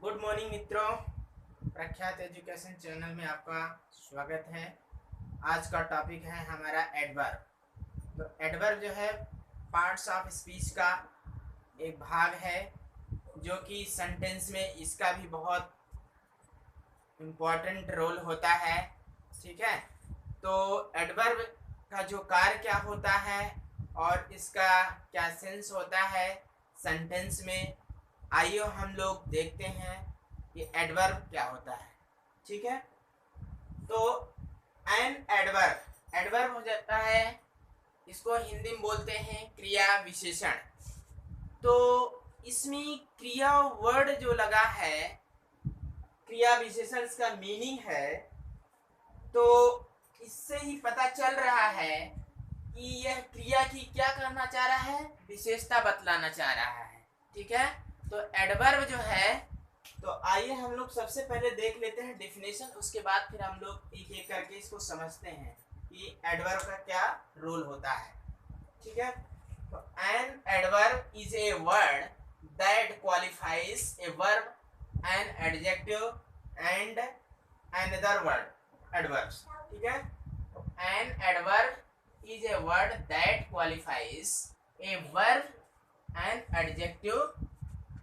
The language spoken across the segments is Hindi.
गुड मॉर्निंग मित्रों, प्रख्यात एजुकेशन चैनल में आपका स्वागत है। आज का टॉपिक है हमारा एडवर्ब। तो एडवर्ब जो है पार्ट्स ऑफ स्पीच का एक भाग है, जो कि सेंटेंस में इसका भी बहुत इम्पोर्टेंट रोल होता है। ठीक है, तो एडवर्ब का जो कार्य क्या होता है और इसका क्या सेंस होता है सेंटेंस में, आइए हम लोग देखते हैं कि एडवर्ब क्या होता है। ठीक है, तो एन एडवर्ब हो जाता है, इसको हिंदी में बोलते हैं क्रिया विशेषण। तो इसमें क्रिया वर्ड जो लगा है, क्रिया विशेषण इसका मीनिंग है, तो इससे ही पता चल रहा है कि यह क्रिया की क्या करना चाह रहा है, विशेषता बतलाना चाह रहा है। ठीक है, तो एडवर्ब जो है, तो आइए हम लोग सबसे पहले देख लेते हैं डेफिनेशन, उसके बाद फिर हम लोग एक एक करके इसको समझते हैं कि एडवर्ब का क्या रोल होता है। ठीक है, तो an adverb is a word that qualifies a verb, an adjective and another word adverbs. ठीक है, तो an adverb is a word that qualifies a verb, an adjective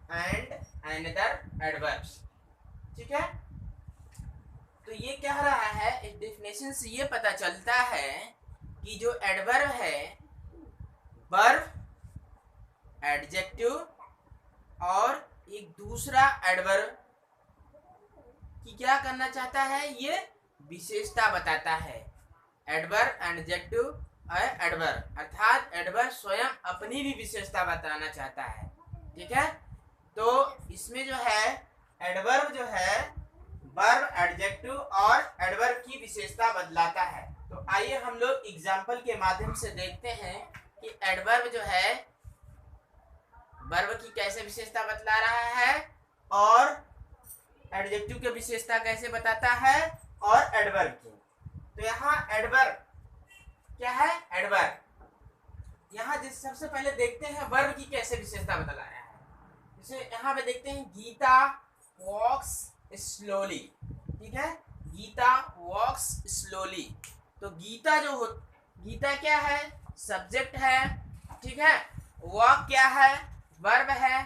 and another adverbs. ठीक है, तो ये कह रहा है, इस डेफिनेशन से ये पता चलता है कि जो एडवर्ब है, वर्ब, एडजेक्टिव और एक दूसरा एडवर्ब की क्या करना चाहता है, ये विशेषता बताता है। एडवर्ब, एडजेक्टिव और एडवर्ब, अर्थात एडवर्ब स्वयं अपनी भी विशेषता बताना चाहता है। ठीक है, तो इसमें जो है एडवर्ब जो है वर्ब, एडजेक्टिव और एडवर्ब की विशेषता बदलाता है। तो आइए हम लोग एग्जाम्पल के माध्यम से देखते हैं कि एडवर्ब जो है वर्ब की कैसे विशेषता बतला रहा है और एडजेक्टिव की विशेषता कैसे बताता है और एडवर्ब की। तो यहाँ एडवर्ब क्या है, एडवर्ब यहाँ जिस सबसे पहले देखते हैं वर्ब की कैसे विशेषता बतला रहा है। जैसे यहाँ पे देखते हैं गीता वॉक्स स्लोली। ठीक है, गीता वॉक्स स्लोली, तो गीता जो हो, गीता क्या है, सब्जेक्ट है। ठीक है, वॉक क्या है, वर्ब है।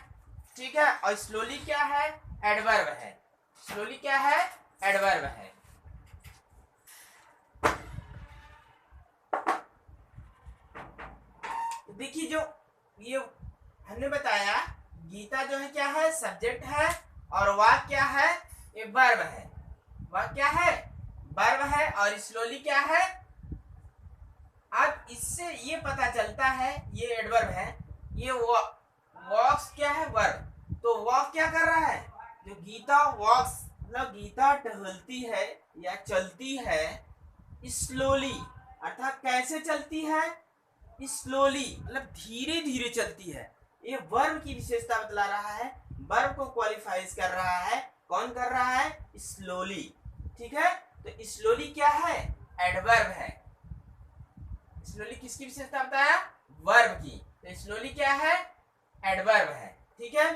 ठीक है, और स्लोली क्या है, एडवर्ब है। स्लोली क्या है, एडवर्ब है। देखिए, जो ये हमने बताया, गीता जो है क्या है, सब्जेक्ट है, और वाक क्या है, ये वर्ब है। वाक क्या है, वर्ब है, और स्लोली क्या है। अब इससे ये पता चलता है, ये एडवर्ब है, ये वॉक्स क्या है, वर्ब। तो वॉक क्या कर रहा है, जो गीता वॉक्स मतलब गीता टहलती है या चलती है स्लोली, अर्थात कैसे चलती है, स्लोली मतलब धीरे धीरे चलती है। ये वर्ब की विशेषता बतला रहा है, वर्ब को क्वालिफाइज कर रहा है। कौन कर रहा है, स्लोली। ठीक है, तो स्लोली क्या है, एडवर्ब है। स्लोली किसकी विशेषता बताया, वर्ब की। तो स्लोली क्या है, एडवर्ब है। ठीक है,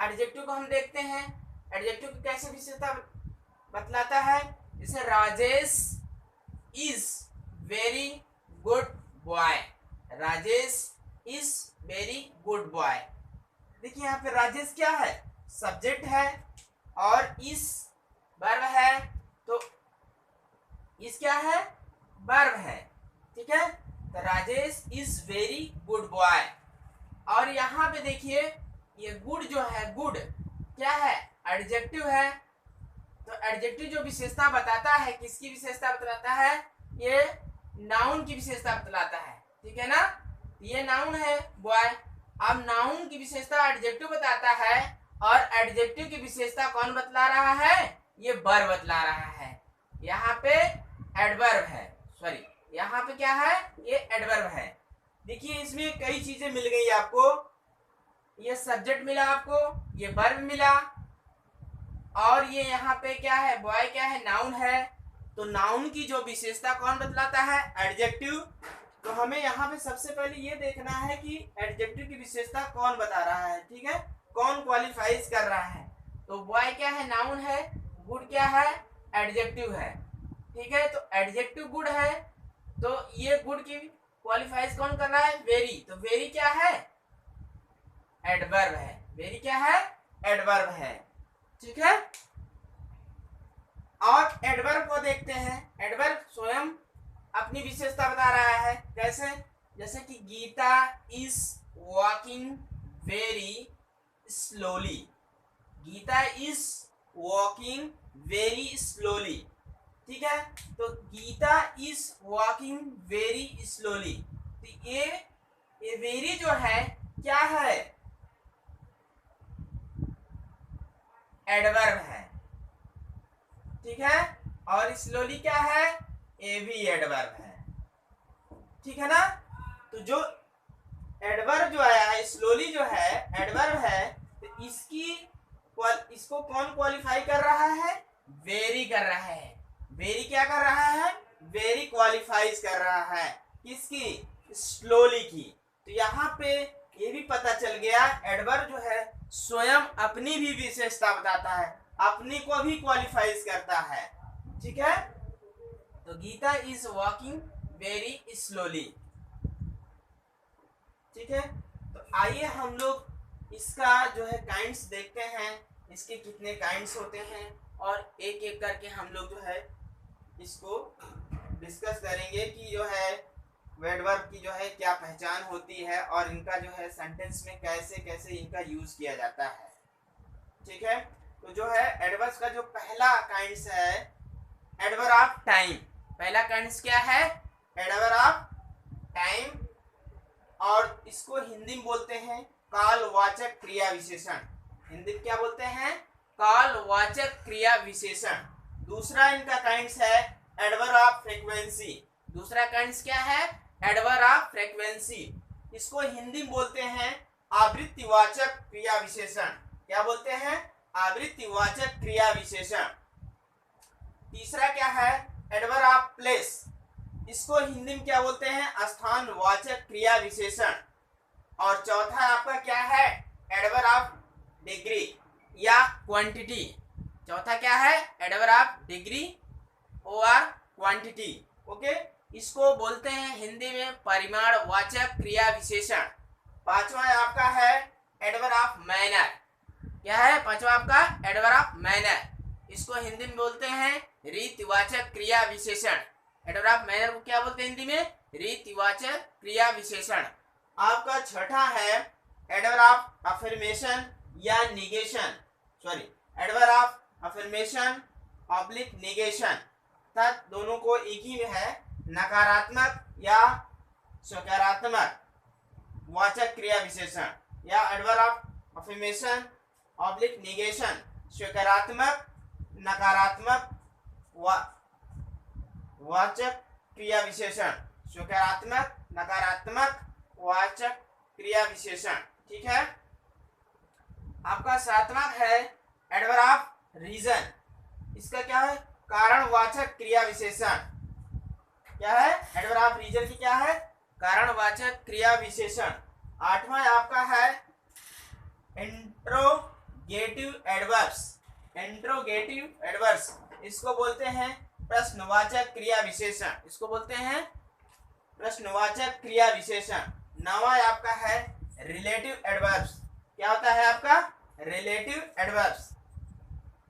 एडजेक्टिव को हम देखते हैं, एडजेक्टिव की कैसे विशेषता बतलाता है। जैसे Rajesh is very good boy, Rajesh is very good boy. देखिए यहाँ पे राजेश क्या है, सब्जेक्ट है, और इस वर्ब है, तो इस क्या है, वर्ब है। ठीक है, तो Rajesh is very good boy. और यहाँ पे देखिए, ये गुड जो है, गुड क्या है, एडजेक्टिव है। तो एडजेक्टिव जो विशेषता बताता है, किसकी विशेषता बतलाता है, ये नाउन की विशेषता बतलाता है। ठीक है ना, ये नाउन है बॉय। अब नाउन की विशेषता एडजेक्टिव बताता है, और एडजेक्टिव की विशेषता कौन बतला रहा है, ये वर्ब बतला रहा है। यहाँ पे एडवर्ब है, सॉरी यहाँ पे क्या है, ये एडवर्ब है। देखिए इसमें कई चीजें मिल गई आपको, ये सब्जेक्ट मिला आपको, ये वर्ब मिला, और ये यहाँ पे क्या है, बॉय क्या है, नाउन है। तो नाउन की जो विशेषता कौन बतलाता है, एडजेक्टिव। तो हमें यहाँ पे सबसे पहले ये देखना है कि एडजेक्टिव की विशेषता कौन बता रहा है। ठीक है, कौन क्वालिफाइज कर रहा है। तो बॉय क्या है, नाउन है, गुड क्या है, एडजेक्टिव है। ठीक है, तो एडजेक्टिव गुड है, तो ये गुड की क्वालिफाइज कौन कर रहा है, वेरी। तो वेरी क्या है, एडवर्ब है। वेरी क्या है, एडवर्ब है। ठीक है, और एडवर्ब को देखते हैं। एडवर्ब स्वयं अपनी विशेषता बता रहा है। कैसे, जैसे कि Geeta is walking very slowly. Geeta is walking very slowly. ठीक है, तो Geeta is walking very slowly. तो ये वेरी जो है क्या है, एडवर्ब है। ठीक है, और स्लोली क्या है, ये भी एडवर्ब है। ठीक है ना, तो जो एडवर्ब जो आया है, स्लोली जो है एडवर्ब है, तो इसको कौन क्वालिफाई कर रहा है, वेरी कर रहा है। वेरी क्या कर रहा है, वेरी क्वालिफाइज कर रहा है, किसकी, स्लोली की। तो यहाँ पे ये भी पता चल गया, एडवर्ब जो है स्वयं अपनी भी विशेषता बताता है, अपनी को भी क्वालिफाइज करता है। ठीक है, तो Geeta is walking very slowly. ठीक है, तो आइए हम लोग इसका जो है काइंड्स देखते हैं, इसके कितने काइंड्स होते हैं, और एक एक करके हम लोग जो है इसको डिस्कस करेंगे कि जो है एडवर्ब की जो है क्या पहचान होती है, और इनका जो है सेंटेंस में कैसे कैसे इनका यूज किया जाता है। ठीक है, तो जो है एडवर्ब्स का जो पहला काइंड्स है, एडवर्ब ऑफ टाइम। पहला काइंड्स क्या है, एडवर्ब ऑफ टाइम, और इसको हिंदी में बोलते हैं कालवाचक क्रिया विशेषण। हिंदी में क्या बोलते हैं, कालवाचक क्रिया विशेषण। दूसरा इनका काइंड्स है एडवर्ब ऑफ फ्रीक्वेंसी। दूसरा काइंड्स क्या है, एडवर्ब ऑफ फ्रीक्वेंसी। इसको हिंदी में बोलते हैं आवृत्तिवाचक क्रिया विशेषण। क्या बोलते हैं, आवृत्तिवाचक क्रिया विशेषण। तीसरा क्या है, एडवर्ब ऑफ प्लेस। इसको हिंदी में क्या बोलते हैं, स्थानवाचक क्रिया विशेषण। और चौथा आपका क्या है, एडवर्ब ऑफ डिग्री या क्वांटिटी। चौथा क्या है, एडवर्ब ऑफ डिग्री और क्वांटिटी। ओके, इसको बोलते हैं हिंदी में परिमाणवाचक क्रिया विशेषण। पांचवा आपका है एडवर्ब ऑफ मैनर। क्या है पांचवा आपका, एडवर्ब ऑफ मैनर। इसको हिंदी में बोलते हैं रीतिवाचक क्रिया विशेषण। एडवर्ब ऑफ मैनर को क्या बोलते हैं हिंदी में, रीतिवाचक क्रिया विशेषण। आपका छठा है एडवर्ब ऑफ अफर्मेशन या negation, sorry adverb of affirmation oblique negation. तथा दोनों को एक ही में है, नकारात्मक या सकारात्मक वाचक क्रिया विशेषण, या adverb of affirmation oblique negation, सकारात्मक नकारात्मक वाचक क्रिया विशेषण, सकारात्मक नकारात्मक वाचक क्रिया विशेषण। ठीक है, आपका सातवां है एडवर्ब ऑफ रीजन। इसका क्या है, कारणवाचक क्रिया विशेषण। क्या है, एडवर्ब ऑफ रीजन की क्या है, कारणवाचक क्रिया विशेषण। आठवां आपका है इंट्रोगेटिव एडवर्ब्स। इंट्रोगेटिव एडवर्ब्स, इसको बोलते हैं प्रश्नवाचक क्रिया विशेषण। इसको बोलते हैं प्रश्नवाचक क्रिया विशेषण। नवा आपका है रिलेटिव एडवर्ब्स। क्या होता है आपका, रिलेटिव एडवर्ब्स।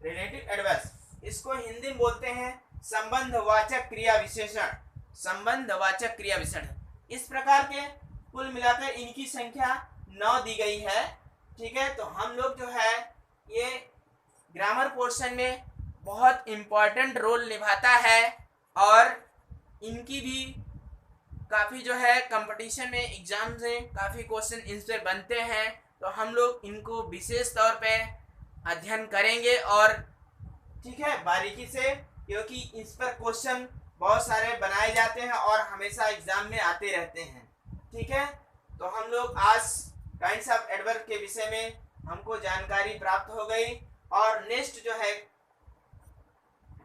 रिलेटिव एडवर्ब्स, इसको हिंदी में बोलते हैं संबंधवाचक क्रिया विशेषण। संबंधवाचक क्रिया विशेषण। इस प्रकार के कुल मिलाकर इनकी संख्या 9 दी गई है। ठीक है, तो हम लोग जो है ये ग्रामर पोर्शन में बहुत इम्पोर्टेंट रोल निभाता है, और इनकी भी काफ़ी जो है कंपटीशन में एग्जाम में काफ़ी क्वेश्चन इनसे बनते हैं। तो हम लोग इनको विशेष तौर पे अध्ययन करेंगे, और ठीक है बारीकी से, क्योंकि इस पर क्वेश्चन बहुत सारे बनाए जाते हैं और हमेशा एग्जाम में आते रहते हैं। ठीक है, तो हम लोग आज काइंड्स ऑफ एडवर्ब के विषय में हमको जानकारी प्राप्त हो गई, और नेक्स्ट जो है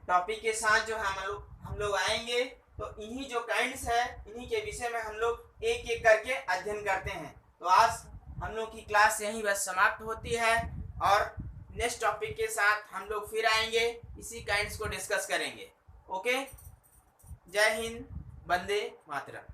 टॉपिक के साथ जो हम लोग आएंगे, तो इन्हीं जो काइंड्स है इन्हीं के विषय में हम लोग एक एक करके अध्ययन करते हैं। तो आज हम लोग की क्लास यहीं बस समाप्त होती है, और नेक्स्ट टॉपिक के साथ हम लोग फिर आएंगे, इसी काइंड्स को डिस्कस करेंगे। ओके, जय हिंद, वंदे मातरम।